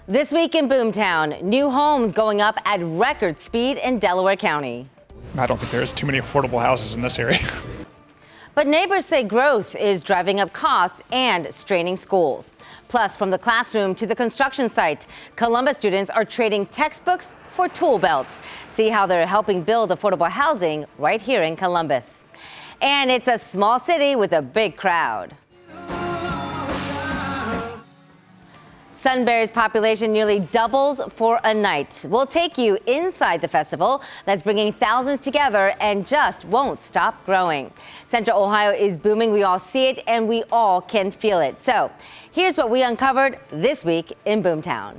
This week in Boomtown, new homes going up at record speed in Delaware County. I don't think there's too many affordable houses in this area. But neighbors say growth is driving up costs and straining schools. Plus, from the classroom to the construction site, Columbus students are trading textbooks for tool belts. See how they're helping build affordable housing right here in Columbus. And it's a small city with a big crowd. Sunberry's population nearly doubles for a night. We'll take you inside the festival that's bringing thousands together and just won't stop growing. Central Ohio is booming. We all see it and we all can feel it. So here's what we uncovered this week in Boomtown.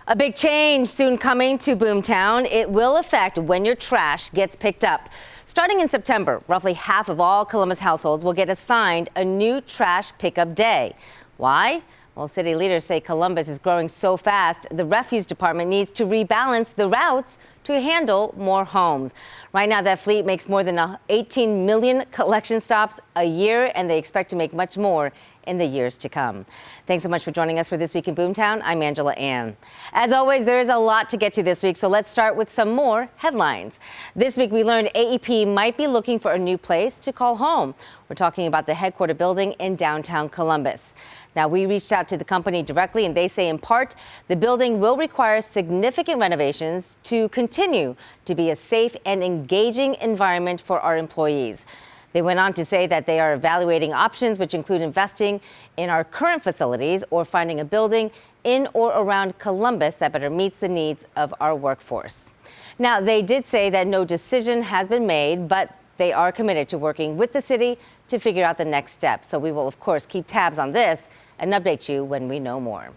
A big change soon coming to Boomtown. It will affect when your trash gets picked up. Starting in September, roughly half of all Columbus households will get assigned a new trash pickup day. Why? Well, city leaders say Columbus is growing so fast, the refuse department needs to rebalance the routes to handle more homes. Right now, that fleet makes more than 18 million collection stops a year, and they expect to make much more in the years to come. Thanks so much for joining us for This Week in Boomtown. I'm Angela Ann. As always, there is a lot to get to this week, so let's start with some more headlines. This week, we learned AEP might be looking for a new place to call home. We're talking about the headquarters building in downtown Columbus. Now, we reached out to the company directly, and they say in part, the building will require significant renovations to continue to be a safe and engaging environment for our employees. They went on to say that they are evaluating options, which include investing in our current facilities or finding a building in or around Columbus that better meets the needs of our workforce. Now, they did say that no decision has been made, but they are committed to working with the city to figure out the next step. So we will, of course, keep tabs on this and update you when we know more.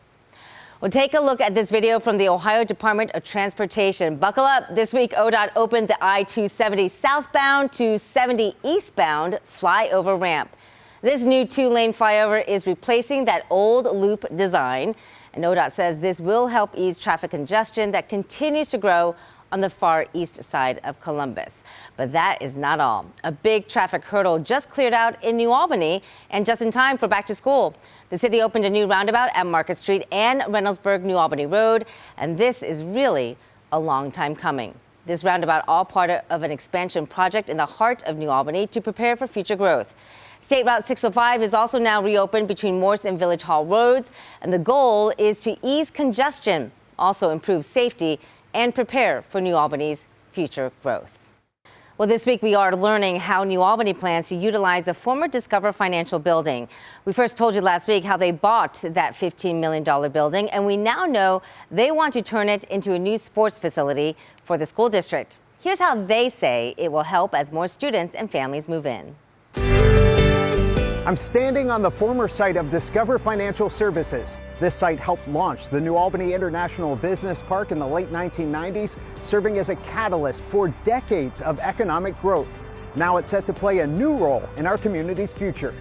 Well, take a look at this video from the Ohio Department of Transportation. Buckle up. This week, ODOT opened the I-270 southbound to 70 eastbound flyover ramp. This new two-lane flyover is replacing that old loop design. And ODOT says this will help ease traffic congestion that continues to grow on the far east side of Columbus. But that is not all. A big traffic hurdle just cleared out in New Albany, and just in time for back to school. The city opened a new roundabout at Market Street and Reynoldsburg-New Albany Road, and this is really a long time coming. This roundabout all part of an expansion project in the heart of New Albany to prepare for future growth. State Route 605 is also now reopened between Morse and Village Hall roads, and the goal is to ease congestion, also improve safety, and prepare for New Albany's future growth. Well, this week we are learning how New Albany plans to utilize the former Discover Financial building. We first told you last week how they bought that $15 million building, and we now know they want to turn it into a new sports facility for the school district. Here's how they say it will help as more students and families move in. I'm standing on the former site of Discover Financial Services. This site helped launch the New Albany International Business Park in the late 1990s, serving as a catalyst for decades of economic growth. Now it's set to play a new role in our community's future.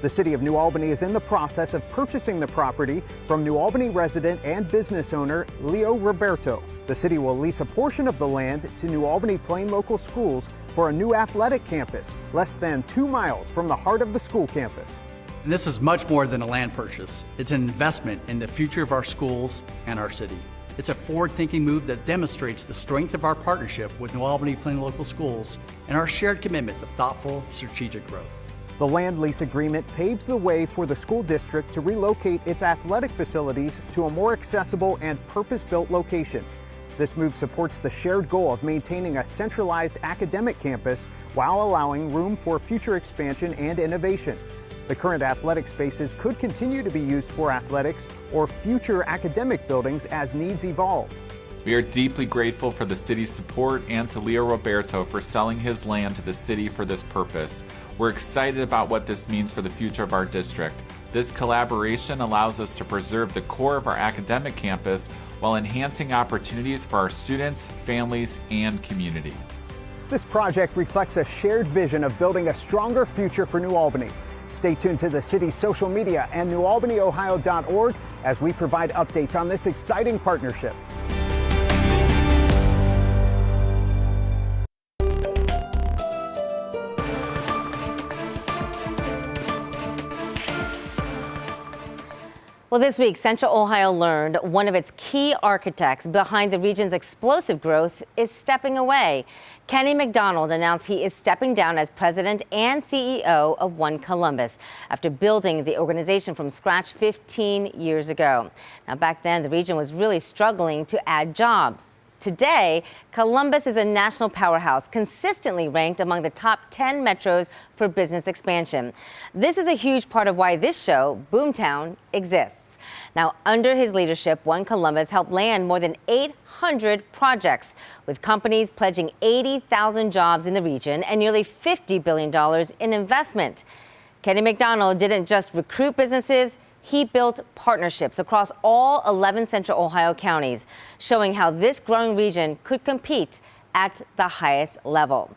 The city of New Albany is in the process of purchasing the property from New Albany resident and business owner Leo Roberto. The city will lease a portion of the land to New Albany Plain Local Schools for a new athletic campus, less than 2 miles from the heart of the school campus. And this is much more than a land purchase. It's an investment in the future of our schools and our city. It's a forward-thinking move that demonstrates the strength of our partnership with New Albany Plain Local Schools and our shared commitment to thoughtful, strategic growth. The land lease agreement paves the way for the school district to relocate its athletic facilities to a more accessible and purpose-built location. This move supports the shared goal of maintaining a centralized academic campus while allowing room for future expansion and innovation. The current athletic spaces could continue to be used for athletics or future academic buildings as needs evolve. We are deeply grateful for the city's support and to Leo Roberto for selling his land to the city for this purpose. We're excited about what this means for the future of our district. This collaboration allows us to preserve the core of our academic campus while enhancing opportunities for our students, families, and community. This project reflects a shared vision of building a stronger future for New Albany. Stay tuned to the city's social media and newaLbanyOhio.org as we provide updates on this exciting partnership. Well, this week, Central Ohio learned one of its key architects behind the region's explosive growth is stepping away. Kenny McDonald announced he is stepping down as president and CEO of One Columbus after building the organization from scratch 15 years ago. Now, back then, the region was really struggling to add jobs. Today, Columbus is a national powerhouse, consistently ranked among the top 10 metros for business expansion. This is a huge part of why this show, Boomtown, exists. Now, under his leadership, One Columbus helped land more than 800 projects, with companies pledging 80,000 jobs in the region and nearly $50 billion in investment. Kenny McDonald didn't just recruit businesses, he built partnerships across all 11 Central Ohio counties, showing how this growing region could compete at the highest level.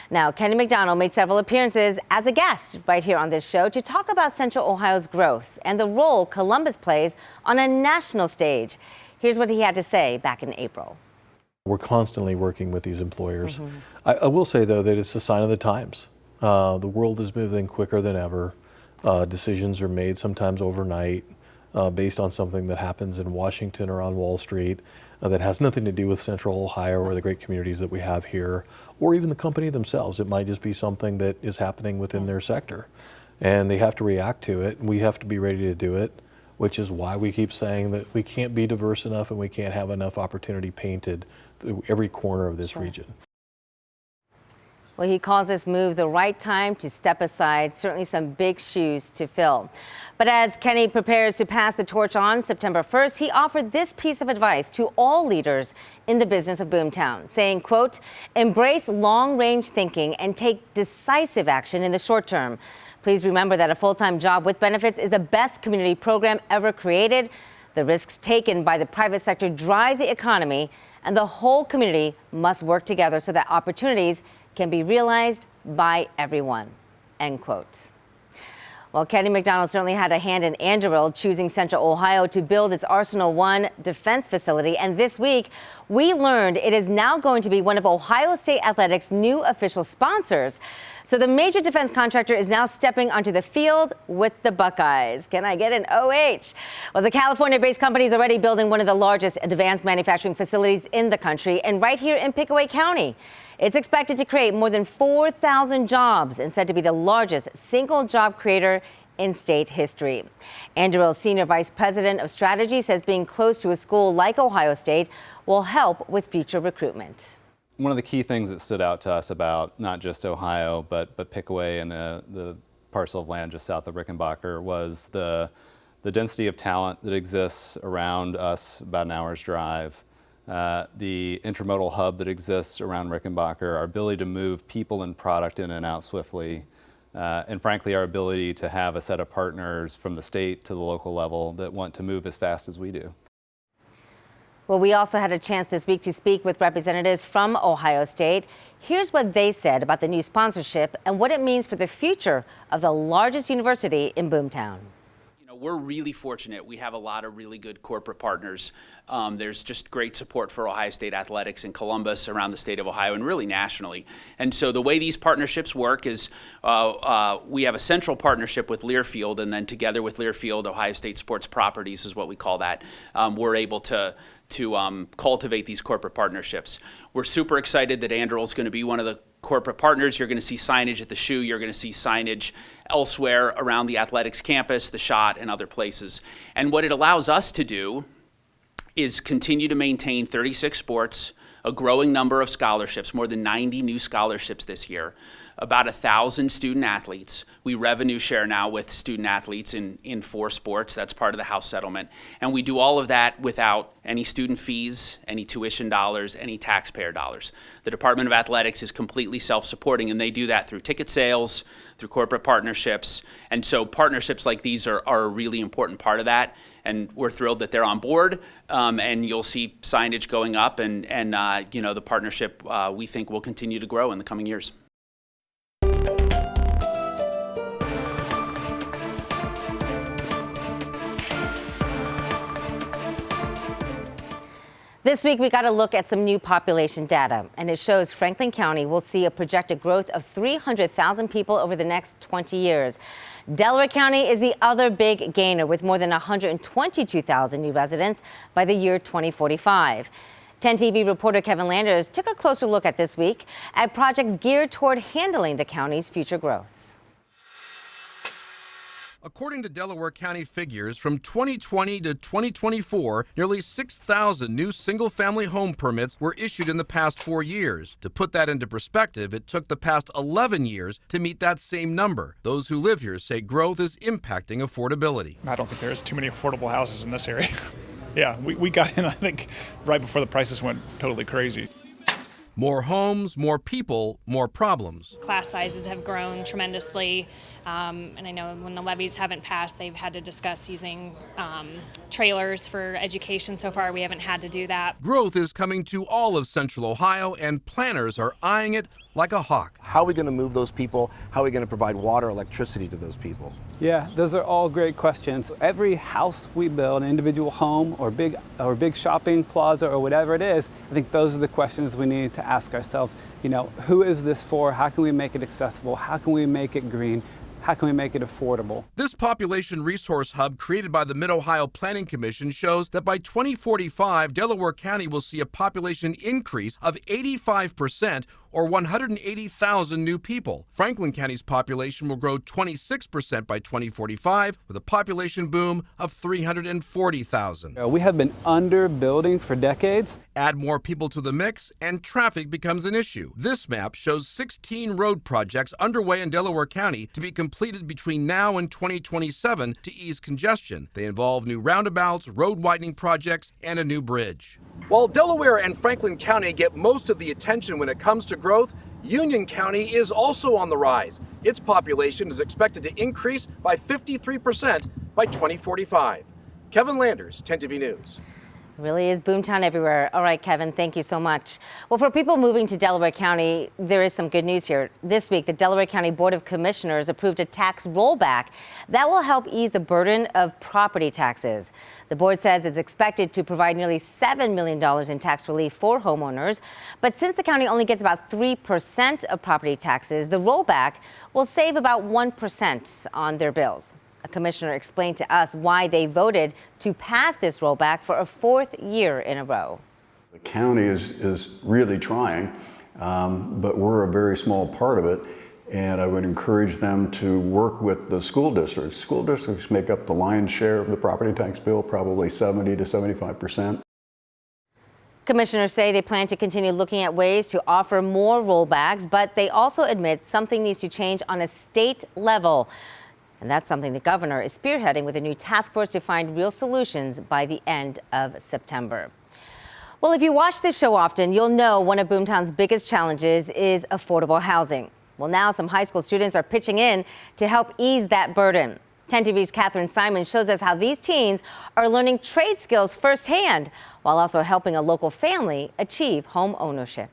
Now, Kenny McDonald made several appearances as a guest right here on this show to talk about Central Ohio's growth and the role Columbus plays on a national stage. Here's what he had to say back in April. We're constantly working with these employers. I will say, though, that it's a sign of the times. The world is moving quicker than ever. Decisions are made sometimes overnight based on something that happens in Washington or on Wall Street that has nothing to do with Central Ohio or the great communities that we have here, or even the company themselves. It might just be something that is happening within their sector, and they have to react to it, and we have to be ready to do it, which is why we keep saying that we can't be diverse enough and we can't have enough opportunity painted through every corner of this region. Well, he calls this move the right time to step aside, certainly some big shoes to fill. But as Kenny prepares to pass the torch on September 1st, he offered this piece of advice to all leaders in the business of Boomtown, saying, quote, embrace long-range thinking and take decisive action in the short term. Please remember that a full-time job with benefits is the best community program ever created. The risks taken by the private sector drive the economy, and the whole community must work together so that opportunities can be realized by everyone, end quote. Well, Kenny McDonald certainly had a hand in Andreel choosing Central Ohio to build its Arsenal One defense facility. And this week, we learned it is now going to be one of Ohio State Athletics' new official sponsors. So the major defense contractor is now stepping onto the field with the Buckeyes. Can I get an OH? Well, the California-based company is already building one of the largest advanced manufacturing facilities in the country, and right here in Pickaway County. It's expected to create more than 4,000 jobs and said to be the largest single job creator in state history. Andreel's senior vice president of strategy says being close to a school like Ohio State will help with future recruitment. One of the key things that stood out to us about not just Ohio, but Pickaway and the parcel of land just south of Rickenbacker was the density of talent that exists around us, about an hour's drive. The intermodal hub that exists around Rickenbacker, our ability to move people and product in and out swiftly, and frankly our ability to have a set of partners from the state to the local level that want to move as fast as we do. Well, we also had a chance this week to speak with representatives from Ohio State. Here's what they said about the new sponsorship and what it means for the future of the largest university in Boomtown. We're really fortunate. We have a lot of really good corporate partners. There's just great support for Ohio State athletics in Columbus, around the state of Ohio, and really nationally. And so the way these partnerships work is we have a central partnership with Learfield, and then together with Learfield, Ohio State Sports Properties is what we call that. We're able to cultivate these corporate partnerships. We're super excited that Andreel is going to be one of the corporate partners. You're going to see signage at the shoe. You're going to see signage elsewhere around the athletics campus, the Shot, and other places. And what it allows us to do is continue to maintain 36 sports, a growing number of scholarships, more than 90 new scholarships this year, about 1,000 student athletes. We revenue share now with student athletes in 4 sports. That's part of the House settlement. And we do all of that without any student fees, any tuition dollars, any taxpayer dollars. The Department of Athletics is completely self-supporting, and they do that through ticket sales, through corporate partnerships. And so partnerships like these are a really important part of that. And we're thrilled that they're on board, and you'll see signage going up, and the partnership we think will continue to grow in the coming years. This week, we got a look at some new population data, and it shows Franklin County will see a projected growth of 300,000 people over the next 20 years. Delaware County is the other big gainer with more than 122,000 new residents by the year 2045. 10 TV reporter Kevin Landers took a closer look at this week at projects geared toward handling the county's future growth. According to Delaware County figures, from 2020 to 2024, nearly 6,000 new single-family home permits were issued in the past 4 years. To put that into perspective, it took the past 11 years to meet that same number. Those who live here say growth is impacting affordability. I don't think there's too many affordable houses in this area. Yeah, we got in, I think, right before the prices went totally crazy. More homes, more people, more problems. Class sizes have grown tremendously, and I know when the levies haven't passed, they've had to discuss using trailers for education. So far, we haven't had to do that. Growth is coming to all of Central Ohio, and planners are eyeing it like a hawk. How are we going to move those people? How are we going to provide water, electricity to those people? Yeah, those are all great questions. Every house we build, an individual home or big shopping plaza or whatever it is, I think those are the questions we need to ask ourselves. You know, who is this for? How can we make it accessible? How can we make it green? How can we make it affordable? This population resource hub created by the Mid-Ohio Planning Commission shows that by 2045, Delaware County will see a population increase of 85%, or 180,000 new people. Franklin County's population will grow 26% by 2045, with a population boom of 340,000. We have been underbuilding for decades. Add more people to the mix, and traffic becomes an issue. This map shows 16 road projects underway in Delaware County to be completed between now and 2027 to ease congestion. They involve new roundabouts, road widening projects, and a new bridge. While Delaware and Franklin County get most of the attention when it comes to growth, Union County is also on the rise. Its population is expected to increase by 53% by 2045. Kevin Landers, 10 TV News. Really is boomtown everywhere. All right, Kevin, thank you so much. Well, for people moving to Delaware County, there is some good news here. This week, the Delaware County Board of Commissioners approved a tax rollback that will help ease the burden of property taxes. The board says it's expected to provide nearly $7 million in tax relief for homeowners. But since the county only gets about 3% of property taxes, the rollback will save about 1% on their bills. A commissioner explained to us why they voted to pass this rollback for a fourth year in a row. The county is really trying, but we're a very small part of it, and I would encourage them to work with the school districts. School districts make up the lion's share of the property tax bill, probably 70 to 75%. Commissioners say they plan to continue looking at ways to offer more rollbacks, but they also admit something needs to change on a state level. And that's something the governor is spearheading with a new task force to find real solutions by the end of September. Well, if you watch this show often, you'll know one of Boomtown's biggest challenges is affordable housing. Well, now some high school students are pitching in to help ease that burden. 10 TV's Catherine Simon shows us how these teens are learning trade skills firsthand while also helping a local family achieve home ownership.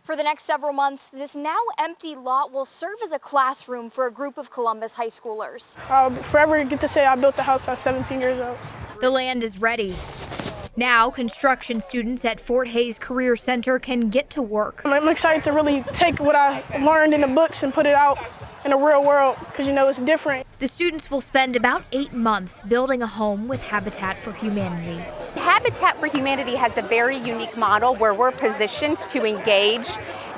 For the next several months, this now empty lot will serve as a classroom for a group of Columbus high schoolers. I'll forever get to say I built the house at 17 years old. The land is ready. Now, construction students at Fort Hays Career Center can get to work. I'm excited to really take what I learned in the books and put it out in the real world, because you know it's different. The students will spend about 8 months building a home with Habitat for Humanity. Habitat for Humanity has a very unique model where we're positioned to engage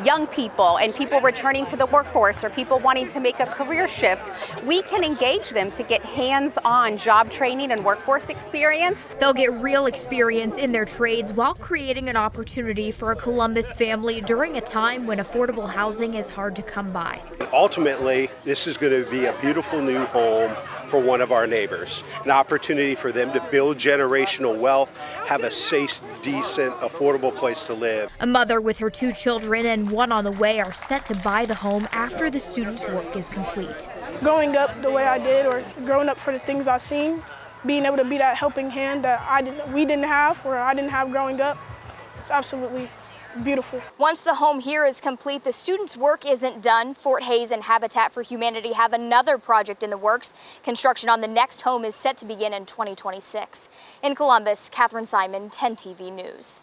young people and people returning to the workforce or people wanting to make a career shift. We can engage them to get hands-on job training and workforce experience. They'll get real experience in their trades while creating an opportunity for a Columbus family during a time when affordable housing is hard to come by. Ultimately, this is going to be a beautiful new home for one of our neighbors, an opportunity for them to build generational wealth, have a safe, decent, affordable place to live. A mother with her 2 children and one on the way are set to buy the home after the student's work is complete. Growing up the way I did, or growing up for the things I've seen, being able to be that helping hand that we didn't have, or I didn't have growing up, it's absolutely beautiful. Once the home here is complete, the students' work isn't done. Fort Hayes and Habitat for Humanity have another project in the works. Construction on the next home is set to begin in 2026. In Columbus, Catherine Simon, 10 TV News.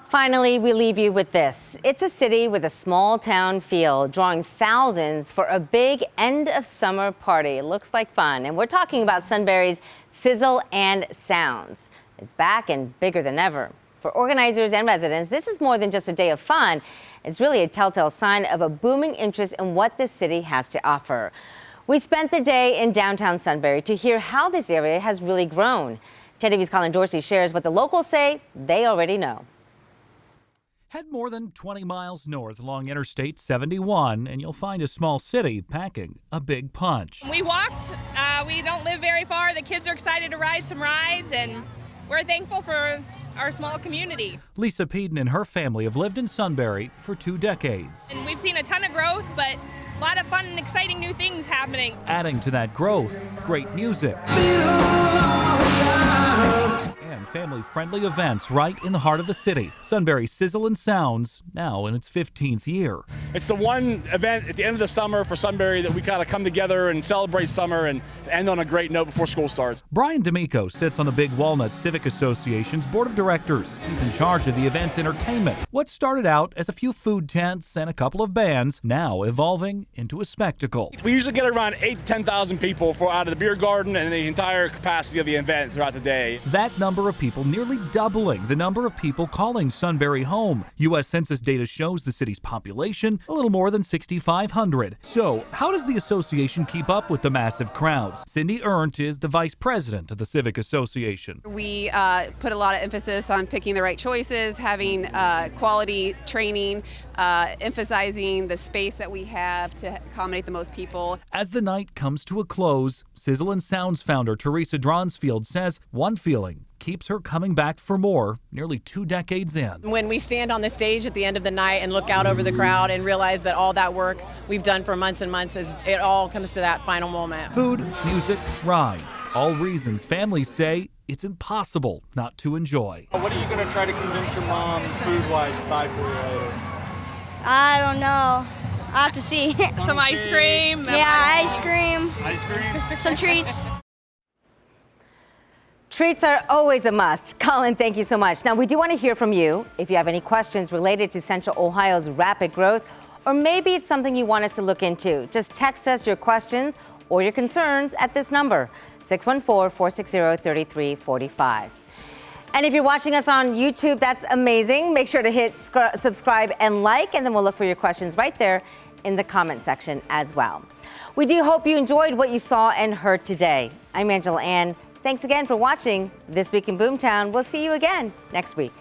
Finally, we leave you with this. It's a city with a small town feel, drawing thousands for a big end of summer party. It looks like fun. And we're talking about Sunberry's Sizzle and Sounds. It's back and bigger than ever. For organizers and residents, this is more than just a day of fun. It's really a telltale sign of a booming interest in what this city has to offer. We spent the day in downtown Sunberry to hear how this area has really grown. 10 TV's Colin Dorsey shares what the locals say they already know. Head more than 20 miles north along Interstate 71 and you'll find a small city packing a big punch. We walked, we don't live very far. The kids are excited to ride some rides and we're thankful for our small community. Lisa Peden and her family have lived in Sunberry for 2 decades. And we've seen a ton of growth, but a lot of fun and exciting new things happening. Adding to that growth, great music and family-friendly events right in the heart of the city. Sunberry Sizzle and Sounds, now in its 15th year. It's the one event at the end of the summer for Sunberry that we kind of come together and celebrate summer and end on a great note before school starts. Brian D'Amico sits on the Big Walnut Civic Association's board of directors. He's in charge of the event's entertainment. What started out as a few food tents and a couple of bands, now evolving into a spectacle. We usually get around 8,000 to 10,000 people out of the beer garden and the entire capacity of the event throughout the day. That number of people nearly doubling the number of people calling Sunberry home. U.S. Census data shows the city's population a little more than 6,500. So how does the association keep up with the massive crowds? Cindy Ernst is the vice president of the Civic Association. We put a lot of emphasis on picking the right choices, having quality training, emphasizing the space that we have to accommodate the most people. As the night comes to a close, Sizzle and Sounds founder Teresa Dronsfield says one feeling keeps her coming back for more nearly 2 decades in. When we stand on the stage at the end of the night and look out over the crowd and realize that all that work we've done for months and months, it all comes to that final moment. Food, music, rides, all reasons families say it's impossible not to enjoy. What are you going to try to convince your mom food-wise to buy for you later? I don't know. I'll have to see. Some ice cream. Yeah, ice cream. Ice cream? Some treats. Treats are always a must. Colin, thank you so much. Now, we do want to hear from you. If you have any questions related to Central Ohio's rapid growth, or maybe it's something you want us to look into, just text us your questions or your concerns at this number, 614-460-3345. And if you're watching us on YouTube, that's amazing. Make sure to hit subscribe and like, and then we'll look for your questions right there in the comment section as well. We do hope you enjoyed what you saw and heard today. I'm Angela Ann. Thanks again for watching This Week in Boomtown. We'll see you again next week.